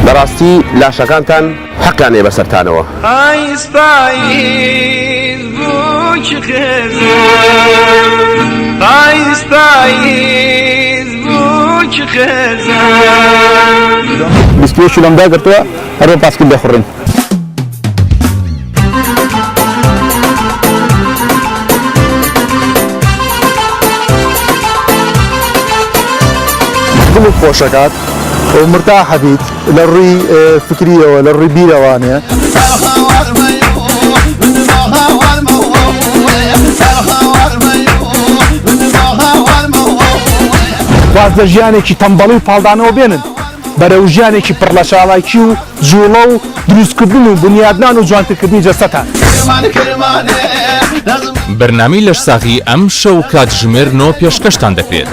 بەڕاستی لاشەکانتان حەقیانێ بەسەرتانەوە. بیست لەم داگرتووە هەروە پاسکل دەخوڕین. دڵت خۆشەکات مرتاحە بیت لە ڕووی فکریەوە لە ڕووی بیرەوانەیە. واز لە ژیانێکی تەمبەڵی و پاڵدانەوە بێنن بەرەو ژیانێکی پڕ لە شاڵایکی و جوڵە و دروستکردن و بنیادنان و جوانترکردنی جەستەتان. بەرنامەی لەشساغی ئەم شەو کاتژمێر 9 پێشکەشتان دەکرێت.